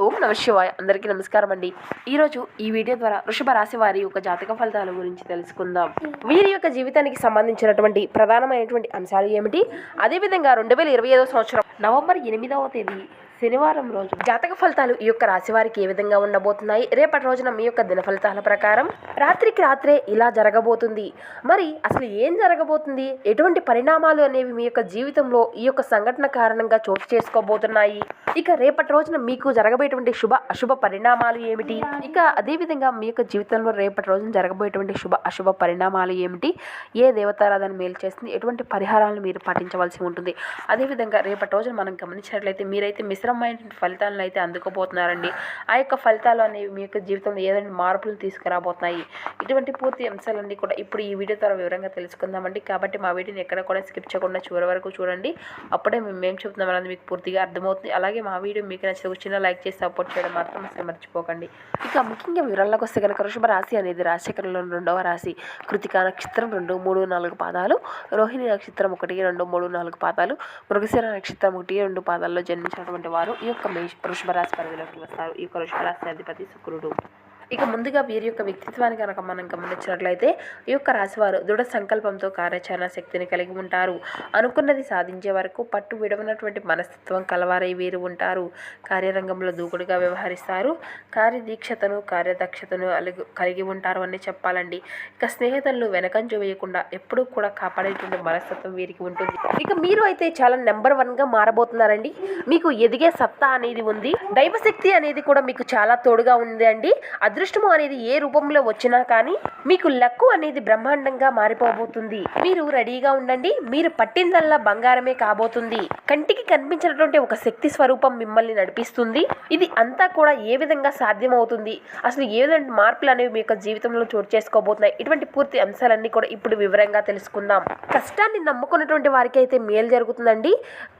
ఓం నమ శివాయ. అందరికీ నమస్కారం అండి. ఈరోజు ఈ వీడియో ద్వారా వృషభ రాశి వారి యొక్క జాతక ఫలితాల గురించి తెలుసుకుందాం. వీరి యొక్క జీవితానికి సంబంధించినటువంటి ప్రధానమైనటువంటి అంశాలు ఏమిటి, అదేవిధంగా 2025 సంవత్సరం నవంబర్ 8వ తేదీ శనివారం రోజు జాతక ఫలితాలు ఈ యొక్క రాశి వారికి ఏ విధంగా ఉండబోతున్నాయి, రేపటి రోజున మీ యొక్క దిన ఫలితాల ప్రకారం రాత్రికి రాత్రే ఇలా జరగబోతుంది. మరి అసలు ఏం జరగబోతుంది, ఎటువంటి పరిణామాలు అనేవి మీ యొక్క జీవితంలో ఈ యొక్క సంఘటన కారణంగా చోటు చేసుకోబోతున్నాయి, ఇక రేపటి రోజున మీకు జరగబోయేటువంటి శుభ అశుభ పరిణామాలు ఏమిటి, ఇక అదేవిధంగా మీ యొక్క జీవితంలో రేపటి రోజున జరగబోయేటువంటి శుభ అశుభ పరిణామాలు ఏమిటి, ఏ దేవతారాధన మేలు చేస్తుంది, ఎటువంటి పరిహారాలను మీరు పాటించవలసి ఉంటుంది, అదేవిధంగా రేపటి రోజున మనం గమనించినట్లయితే మీరైతే మిశ్రమైనటువంటి ఫలితాలను అయితే అందుకోబోతున్నారండి. ఆ యొక్క ఫలితాలు అనేవి మీ యొక్క జీవితంలో ఏదైనా మార్పులు తీసుకురాబోతున్నాయి. ఇటువంటి పూర్తి అంశాలన్నీ కూడా ఇప్పుడు ఈ వీడియో ద్వారా వివరంగా తెలుసుకుందామండి. కాబట్టి మా వీడియోని ఎక్కడ కూడా స్కిప్ చేయకుండా చివరి వరకు చూడండి. అప్పుడే మేము చెప్తున్నాం అనేది మీకు పూర్తిగా అర్థమవుతుంది. అలాగే మా వీడియో మీకు నచ్చితే చిన్న లైక్ చేసి సపోర్ట్ చేయడం మాత్రం అసలు మర్చిపోకండి. ఇక ముఖ్యంగా వివరాల్లోకి వస్తే కనుక వృషభ రాశి అనేది రాశిచక్రంలో 2వ రాశి. కృతికా నక్షత్రం 2, 3, 4 పాదాలు, రోహిణి నక్షత్రం 1, 2, 3, 4 పాదాలు, మృగశిర నక్షత్రం 1, 2 పాదాల్లో జన్మించినటువంటి వారు ఈ యొక్క వృషభ రాశి పరిధిలోకి వస్తారు. ఈ యొక్క వృషభ రాశి అధిపతి శుక్రుడు. ఇక ముందుగా వీరి యొక్క వ్యక్తిత్వాన్ని కనుక మనం గమనించినట్లయితే ఈ యొక్క రాశివారు దృఢ సంకల్పంతో కార్యాచరణ శక్తిని కలిగి ఉంటారు. అనుకున్నది సాధించే వరకు పట్టు విడవనటువంటి మనస్తత్వం కలవారై వీరు ఉంటారు. కార్యరంగంలో దూకుడుగా వ్యవహరిస్తారు. కార్యదీక్షతను కార్యదక్షతను కలిగి ఉంటారు అని చెప్పాలండి. ఇక స్నేహితులను వెనకంజ వేయకుండా ఎప్పుడూ కూడా కాపాడేటువంటి మనస్తత్వం వీరికి ఉంటుంది. ఇక మీరు అయితే చాలా నెంబర్ 1గా మారబోతున్నారండి. మీకు ఎదిగే సత్తా అనేది ఉంది. దైవశక్తి అనేది కూడా మీకు చాలా తోడుగా ఉంది అండి. అదృష్టము అనేది ఏ రూపంలో వచ్చినా కానీ మీకు లక్కు అనేది బ్రహ్మాండంగా మారిపోబోతుంది. మీరు రెడీగా ఉండండి. మీరు పట్టిందల్లా బంగారమే కాబోతుంది. కంటికి కనిపించినటువంటి ఒక శక్తి స్వరూపం మిమ్మల్ని నడిపిస్తుంది. ఇది అంతా కూడా ఏ విధంగా సాధ్యమవుతుంది, అసలు ఏ విధంగా మార్పులు అనేవి మీ యొక్క జీవితంలో చోటు చేసుకోబోతున్నాయి, ఇటువంటి పూర్తి అంశాలన్నీ కూడా ఇప్పుడు వివరంగా తెలుసుకుందాం. కష్టాన్ని నమ్ముకున్నటువంటి వారికి అయితే మేలు జరుగుతుందండి.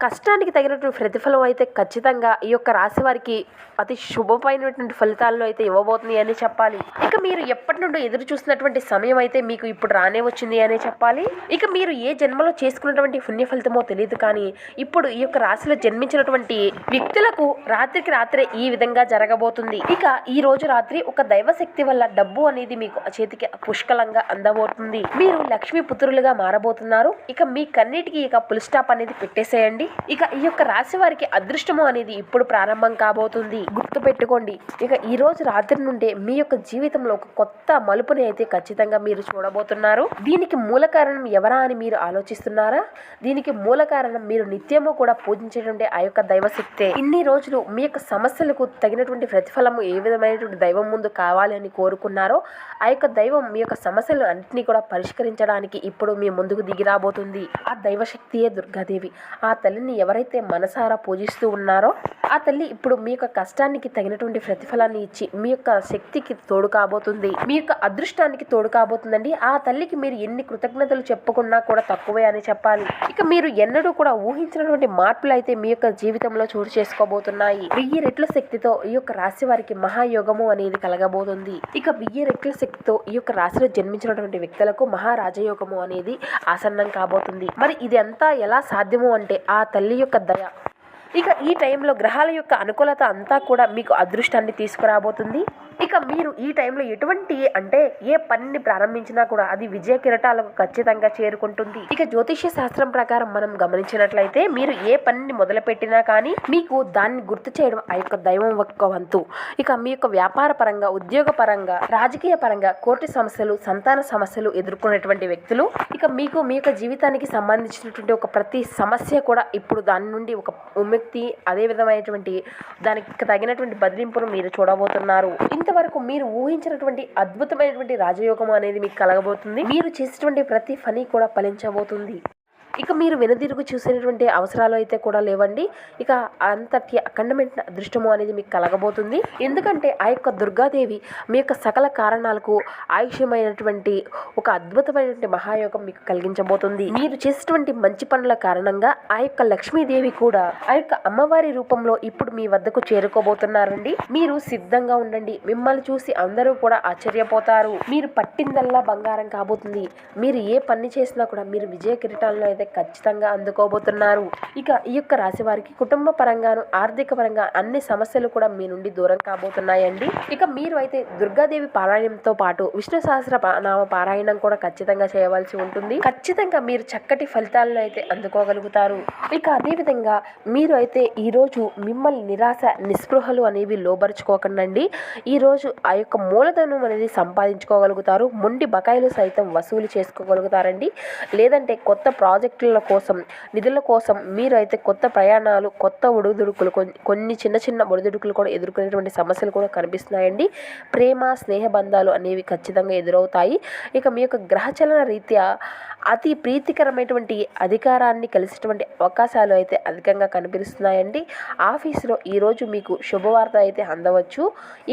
కష్టానికి తగినటువంటి ప్రతిఫలం అయితే ఖచ్చితంగా ఈ యొక్క రాశి వారికి అతి శుభమైనటువంటి ఫలితాలను అయితే ఇవ్వబోతుంది అని చెప్పాలి. ఇక మీరు ఎప్పటి నుండి ఎదురు చూసినటువంటి సమయం అయితే మీకు ఇప్పుడు రానే వచ్చింది అనే చెప్పాలి. ఇక మీరు ఏ జన్మలో చేసుకున్నటువంటి పుణ్య ఫలితమో తెలియదు, కానీ ఇప్పుడు ఈ యొక్క రాశిలో జన్మించినటువంటి వ్యక్తులకు రాత్రికి రాత్రే ఈ విధంగా జరగబోతుంది. ఇక ఈ రోజు రాత్రి ఒక దైవశక్తి వల్ల డబ్బు అనేది మీకు చేతికి పుష్కలంగా అందబోతుంది. మీరు లక్ష్మీ పుత్రులుగా మారబోతున్నారు. ఇక మీ కన్నిటికి ఇక ఫుల్ స్టాప్ అనేది పెట్టేసేయండి. ఇక ఈ యొక్క రాశి వారికి అదృష్టము అనేది ఇప్పుడు ప్రారంభం కాబోతుంది. గుర్తు పెట్టుకోండి. ఇక ఈ రోజు రాత్రి నుండి మీ యొక్క జీవితంలో ఒక కొత్త మలుపుని అయితే ఖచ్చితంగా మీరు చూడబోతున్నారు. దీనికి మూల కారణం ఎవరా అని మీరు ఆలోచిస్తున్నారా? దీనికి మూల కారణం మీరు నిత్యము కూడా పూజించేటువంటి ఆ యొక్క దైవశక్తే. ఇన్ని రోజులు మీ యొక్క సమస్యలకు తగినటువంటి ప్రతిఫలము ఏ విధమైనటువంటి దైవం ముందు కావాలి అని కోరుకున్నారో ఆ యొక్క దైవం మీ యొక్క సమస్యలు అన్నింటినీ కూడా పరిష్కరించడానికి ఇప్పుడు మీ ముందుకు దిగి రాబోతుంది. ఆ దైవశక్తియే దుర్గాదేవి. ఆ తల్లిని ఎవరైతే మనసారా పూజిస్తూ ఉన్నారో ఆ తల్లి ఇప్పుడు మీ యొక్క కష్టానికి తగినటువంటి ప్రతిఫలాన్ని ఇచ్చి మీ యొక్క శక్తికి తోడు కాబోతుంది. మీ యొక్క అదృష్టానికి తోడు కాబోతుందండి. ఆ తల్లికి మీరు ఎన్ని కృతజ్ఞతలు చెప్పుకున్నా కూడా తక్కువే అని చెప్పాలి. ఇక మీరు ఎన్నడూ కూడా ఊహించినటువంటి మార్పులు అయితే మీ యొక్క జీవితంలో చోటు చేసుకోబోతున్నాయి. 1000 రెట్ల శక్తితో ఈ యొక్క రాశి వారికి మహాయోగము అనేది కలగబోతుంది. ఇక 1000 రెట్ల శక్తితో ఈ యొక్క రాశిలో జన్మించినటువంటి వ్యక్తులకు మహారాజయోగము అనేది ఆసన్నం కాబోతుంది. మరి ఇది అంతా ఎలా సాధ్యము అంటే ఆ తల్లి యొక్క దయ. ఇక ఈ టైంలో గ్రహాల యొక్క అనుకూలత అంతా కూడా మీకు అదృష్టాన్ని తీసుకురాబోతుంది. ఇక మీరు ఈ టైంలో ఎటువంటి అంటే ఏ పనిని ప్రారంభించినా కూడా అది విజయ కిరటాలకు ఖచ్చితంగా చేరుకుంటుంది. ఇక జ్యోతిష్య శాస్త్రం ప్రకారం మనం గమనించినట్లయితే మీరు ఏ పనిని మొదలుపెట్టినా కానీ మీకు దాన్ని గుర్తు చేయడం ఆ యొక్క దైవం యొక్క వంతు. ఇక మీ యొక్క వ్యాపార పరంగా, ఉద్యోగ పరంగా, రాజకీయ పరంగా కోర్టు సమస్యలు, సంతాన సమస్యలు ఎదుర్కొనేటువంటి వ్యక్తులు, ఇక మీకు మీ యొక్క జీవితానికి సంబంధించినటువంటి ఒక ప్రతి సమస్య కూడా ఇప్పుడు దాని నుండి ఒక విముక్తి, అదే విధమైనటువంటి దానికి తగినటువంటి బదిలింపును మీరు చూడబోతున్నారు. ఇంతవరకు మీరు ఊహించినటువంటి అద్భుతమైనటువంటి రాజయోగం అనేది మీకు కలగబోతుంది. మీరు చేసేటువంటి ప్రతి పని కూడా ఫలించబోతుంది. ఇక మీరు వెనుదిరుగు చూసేటువంటి అవసరాలు అయితే కూడా లేవండి. ఇక అంతటి అఖండమైన అదృష్టము అనేది మీకు కలగబోతుంది. ఎందుకంటే ఆ యొక్క దుర్గాదేవి మీ యొక్క సకల కారణాలకు ఆయుష్యమైనటువంటి ఒక అద్భుతమైనటువంటి మహాయోగం మీకు కలిగించబోతుంది. మీరు చేసేటువంటి మంచి పనుల కారణంగా ఆ యొక్క లక్ష్మీదేవి కూడా ఆ యొక్క అమ్మవారి రూపంలో ఇప్పుడు మీ వద్దకు చేరుకోబోతున్నారండి. మీరు సిద్ధంగా ఉండండి. మిమ్మల్ని చూసి అందరూ కూడా ఆశ్చర్యపోతారు. మీరు పట్టిందల్లా బంగారం కాబోతుంది. మీరు ఏ పని చేసినా కూడా మీరు విజయ కిరీటాలను అయితే అయితే ఖచ్చితంగా అందుకోబోతున్నారు. ఇక ఈ యొక్క రాశి వారికి కుటుంబ పరంగాను ఆర్థిక పరంగా అన్ని సమస్యలు కూడా మీ నుండి దూరం కాబోతున్నాయండి. ఇక మీరు అయితే దుర్గాదేవి పారాయణంతో పాటు విష్ణు సహస్ర నామ పారాయణం కూడా ఖచ్చితంగా చేయవలసి ఉంటుంది. ఖచ్చితంగా మీరు చక్కటి ఫలితాలను అయితే అందుకోగలుగుతారు. ఇక అదేవిధంగా మీరు అయితే ఈరోజు మిమ్మల్ని నిరాశ నిస్పృహలు అనేవి లోబరుచుకోకండి. ఈరోజు ఆ యొక్క మూలధనం అనేది సంపాదించుకోగలుగుతారు. మొండి బకాయిలు సైతం వసూలు చేసుకోగలుగుతారండి. లేదంటే కొత్త ప్రాజెక్టుల కోసం నిధుల కోసం మీరు అయితే కొత్త ప్రయాణాలు కొత్త ఒడిదుడుకులు కొన్ని చిన్న చిన్న ఒడిదుడుకులు కూడా ఎదుర్కొనేటువంటి సమస్యలు కూడా కనిపిస్తున్నాయండి. ప్రేమ స్నేహ బంధాలు అనేవి ఖచ్చితంగా ఎదురవుతాయి. ఇక మీ యొక్క గ్రహచలన రీత్యా అతి ప్రీతికరమైనటువంటి అధికారాన్ని కలిసేటువంటి అవకాశాలు అయితే అధికంగా కనిపిస్తున్నాయండి. ఆఫీసులో ఈరోజు మీకు శుభవార్త అయితే అందవచ్చు.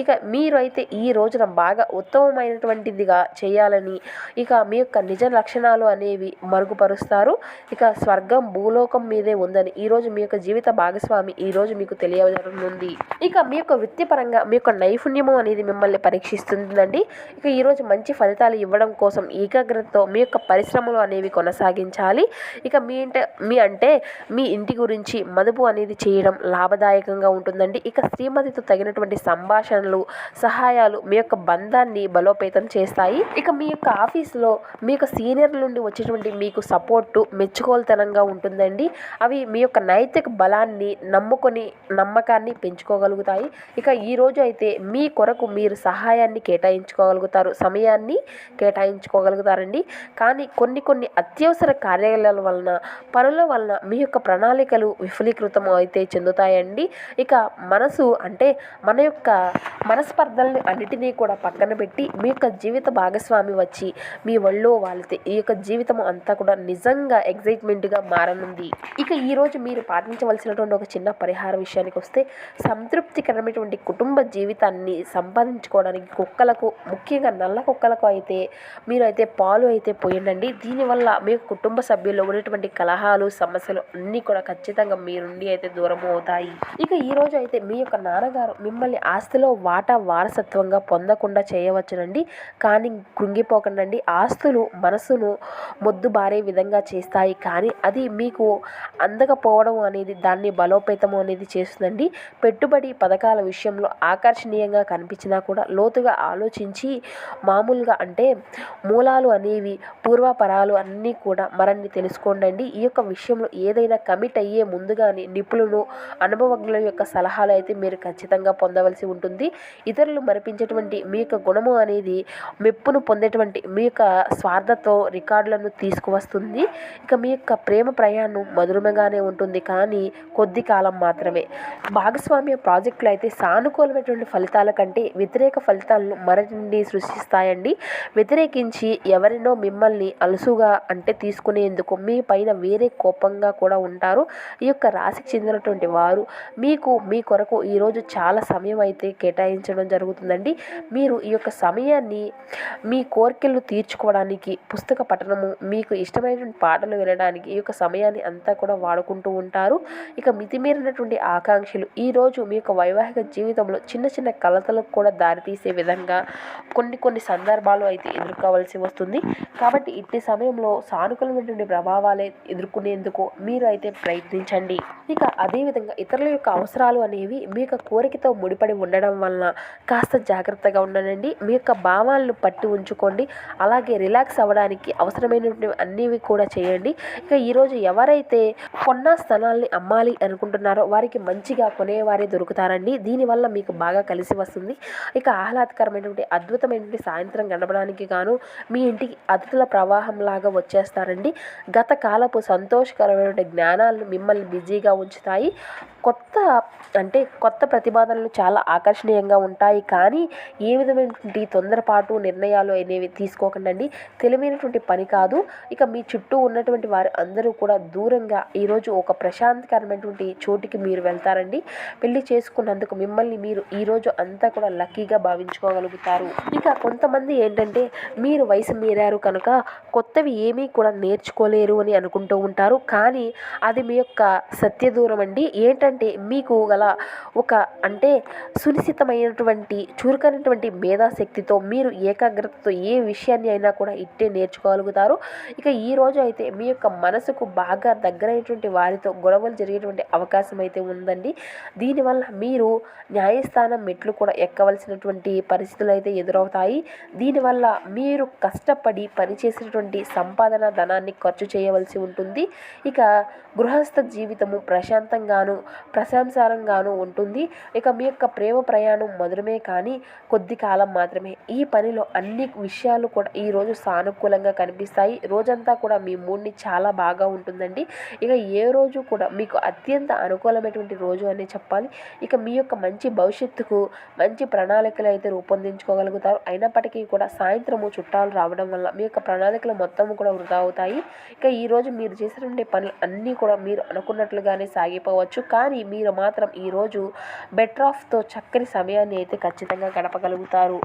ఇక మీరు అయితే ఈ రోజున బాగా ఉత్తమమైనటువంటిదిగా చేయాలని ఇక మీ యొక్క నిజ లక్షణాలు అనేవి మరుగుపరుస్తారు. ఇక స్వర్గం భూలోకం మీదే ఉందని ఈరోజు మీ యొక్క జీవిత భాగస్వామి ఈరోజు మీకు తెలియజేయనుంది. ఇక మీ యొక్క వృత్తిపరంగా మీ యొక్క నైపుణ్యము అనేది మిమ్మల్ని పరీక్షిస్తుందండి. ఇక ఈరోజు మంచి ఫలితాలు ఇవ్వడం కోసం ఏకాగ్రతతో మీ యొక్క పరిశ్రమలు అనేవి కొనసాగించాలి. ఇక మీ ఇంటి గురించి మదుపు అనేది చేయడం లాభదాయకంగా ఉంటుందండి. ఇక శ్రీమతితో తగినటువంటి సంభాషణలు సహాయాలు మీ యొక్క బంధాన్ని బలోపేతం చేస్తాయి. ఇక మీ యొక్క ఆఫీసులో మీ యొక్క సీనియర్ల నుండి వచ్చేటువంటి మీకు సపోర్టు మెచ్చుకోలుతనంగా ఉంటుందండి. అవి మీ యొక్క నైతిక బలాన్ని నమ్మకాన్ని పెంచుకోగలుగుతాయి. ఇక ఈరోజు అయితే మీ కొరకు మీరు సహాయాన్ని కేటాయించుకోగలుగుతారు, సమయాన్ని కేటాయించుకోగలుగుతారండి. కానీ కొన్ని అత్యవసర కార్యాలయాల వలన పనుల వలన మీ యొక్క ప్రణాళికలు విఫలీకృతం అయితే చెందుతాయండి. ఇక మన యొక్క మనస్పర్ధల్ని అన్నిటినీ కూడా పక్కన పెట్టి మీ యొక్క జీవిత భాగస్వామి వచ్చి మీ ఒళ్ళో వాలితే ఈ యొక్క జీవితం అంతా కూడా నిజంగా ఎగ్జైట్మెంట్గా మారనుంది. ఇక ఈరోజు మీరు పాటించవలసినటువంటి ఒక చిన్న పరిహార విషయానికి వస్తే సంతృప్తికరమైనటువంటి కుటుంబ జీవితాన్ని సంపాదించుకోవడానికి కుక్కలకు ముఖ్యంగా నల్ల కుక్కలకు అయితే మీరు అయితే పాలు అయితే పోయండి. దీనివల్ల మీ కుటుంబ సభ్యుల్లో ఉన్నటువంటి కలహాలు సమస్యలు అన్నీ కూడా ఖచ్చితంగా మీ నుండి అయితే దూరం అవుతాయి. ఇక ఈరోజు అయితే మీ యొక్క నాన్నగారు మిమ్మల్ని ఆస్తిలో వాటా వారసత్వంగా పొందకుండా చేయవచ్చునండి. కానీ కృంగిపోకండి. ఆస్తులు మనసును మొద్దుబారే విధంగా చేస్తాయి. కానీ అది మీకు అందకపోవడం అనేది దాన్ని బలోపేతం అనేది చేస్తుందండి. పెట్టుబడి పథకాల విషయంలో ఆకర్షణీయంగా కనిపించినా కూడా లోతుగా ఆలోచించి మామూలుగా మూలాలు అనేవి పూర్వపరాలు అన్నీ కూడా మరన్ని తెలుసుకోండి. ఈ యొక్క విషయంలో ఏదైనా కమిట్ అయ్యే ముందుగానే నిపుణులు అనుభవజ్ఞుల యొక్క సలహాలు అయితే మీరు ఖచ్చితంగా పొందవలసి ఉంటుంది. ఇతరులు మరిపించేటువంటి మీ యొక్క గుణము అనేది మెప్పును పొందేటువంటి మీ యొక్క స్వార్థతో రికార్డులను తీసుకువస్తుంది. ఇక మీ యొక్క ప్రేమ ప్రయాణం మధురముగానే ఉంటుంది, కానీ కొద్ది కాలం మాత్రమే. భాగస్వామ్య ప్రాజెక్టులు అయితే సానుకూలమైనటువంటి ఫలితాల కంటే వ్యతిరేక ఫలితాలను మరిన్ని సృష్టిస్తాయండి. వ్యతిరేకించి ఎవరినో మిమ్మల్ని అలుసుగా తీసుకునేందుకు మీ పైన వేరే కోపంగా కూడా ఉంటారు. ఈ యొక్క రాశికి చెందినటువంటి వారు మీ కొరకు ఈరోజు చాలా సమయం అయితే కేటాయించడం జరుగుతుందండి. మీరు ఈ యొక్క సమయాన్ని మీ కోరికలు తీర్చుకోవడానికి, పుస్తక పఠనము, మీకు ఇష్టమైనటువంటి పాటలు వినడానికి ఈ యొక్క సమయాన్ని అంతా కూడా వాడుకుంటూ ఉంటారు. ఇక మితిమీరినటువంటి ఆకాంక్షలు ఈరోజు మీ యొక్క వైవాహిక జీవితంలో చిన్న చిన్న కలతలకు కూడా దారితీసే విధంగా కొన్ని సందర్భాలు అయితే ఎదుర్కోవాల్సి వస్తుంది. కాబట్టి ఇట్టి సమయంలో సానుకూలమైనటువంటి ప్రభావాలే ఎదుర్కొనేందుకు మీరు అయితే ప్రయత్నించండి. ఇక అదేవిధంగా ఇతరుల యొక్క అవసరాలు అనేవి మీ యొక్క కోరికతో ముడిపడి ఉండడం వలన కాస్త జాగ్రత్తగా ఉండండి. మీ యొక్క భావాలను పట్టి ఉంచుకోండి. అలాగే రిలాక్స్ అవ్వడానికి అవసరమైనటువంటి అన్నివి కూడా చేయండి. ఇక ఈరోజు ఎవరైతే కొన్న స్థలాల్ని అమ్మాలి అనుకుంటున్నారో వారికి మంచిగా కొనేవారే దొరుకుతారండి. దీనివల్ల మీకు బాగా కలిసి వస్తుంది. ఇక ఆహ్లాదకరమైనటువంటి అద్భుతమైనటువంటి సాయంత్రం గడపడానికి గాను మీ ఇంటికి అతిథుల ప్రవాహం లాగా వచ్చేస్తారండి. గత కాలపు సంతోషకరమైన జ్ఞానాలను మిమ్మల్ని బిజీగా ఉంచుతాయి. కొత్త ప్రతిపాదనలు చాలా ఆకర్షణీయంగా ఉంటాయి. కానీ ఏ విధమైనటువంటి తొందరపాటు నిర్ణయాలు అనేవి తీసుకోకండి. తెలివైనటువంటి పని కాదు. ఇక మీ చుట్టూ ఉన్నటువంటి వారు అందరూ కూడా దూరంగా ఈరోజు ఒక ప్రశాంతకరమైనటువంటి చోటికి మీరు వెళ్తారండి. పెళ్లి చేసుకున్నందుకు మిమ్మల్ని మీరు ఈరోజు అంతా కూడా లక్కీగా భావించుకోగలుగుతారు. ఇక కొంతమంది మీరు వయసు మీరారు కనుక కొత్త కొత్తవి ఏమీ కూడా నేర్చుకోలేరు అని అనుకుంటూ ఉంటారు. కానీ అది మీ యొక్క సత్యదూరం అండి. ఏంటంటే మీకు గల ఒక అంటే సునిశ్చితమైనటువంటి చురుకైనటువంటి మేధాశక్తితో మీరు ఏకాగ్రతతో ఏ విషయాన్ని అయినా కూడా ఇట్టే నేర్చుకోగలుగుతారు. ఇక ఈరోజు అయితే మీ యొక్క మనసుకు బాగా దగ్గరైనటువంటి వారితో గొడవలు జరిగేటువంటి అవకాశం అయితే ఉందండి. దీనివల్ల మీరు న్యాయస్థానం మెట్లు కూడా ఎక్కవలసినటువంటి పరిస్థితులు అయితే ఎదురవుతాయి. దీనివల్ల మీరు కష్టపడి పనిచేసినటువంటి సంపాదన ధనాన్ని ఖర్చు చేయవలసి ఉంటుంది. ఇక గృహస్థ జీవితము ప్రశాంతంగాను ప్రశంసరంగాను ఉంటుంది. ఇక మీ యొక్క ప్రేమ ప్రయాణం మధురమే కానీ కొద్ది కాలం మాత్రమే. ఈ పనిలో అన్ని విషయాలు కూడా ఈరోజు సానుకూలంగా కనిపిస్తాయి. రోజంతా కూడా మీ మూడ్ని చాలా బాగా ఉంటుందండి. ఇక ఏ రోజు కూడా మీకు అత్యంత అనుకూలమైనటువంటి రోజు అని చెప్పాలి. ఇక మీ యొక్క మంచి భవిష్యత్తుకు మంచి ప్రణాళికలు అయితే రూపొందించుకోగలుగుతారు. అయినప్పటికీ కూడా సాయంత్రము చుట్టాలు రావడం వల్ల మీ యొక్క ప్రణాళికలు మొత్తం కూడా వృధా అవుతాయి. ఇక ఈరోజు మీరు చేసినటువంటి పనులు అన్నీ కూడా మీరు అనుకున్నట్లుగానే సాగిపోవచ్చు. కానీ మీరు మాత్రం ఈరోజు బెటర్ ఆఫ్తో చక్కని సమయాన్ని అయితే ఖచ్చితంగా గడపగలుగుతారు.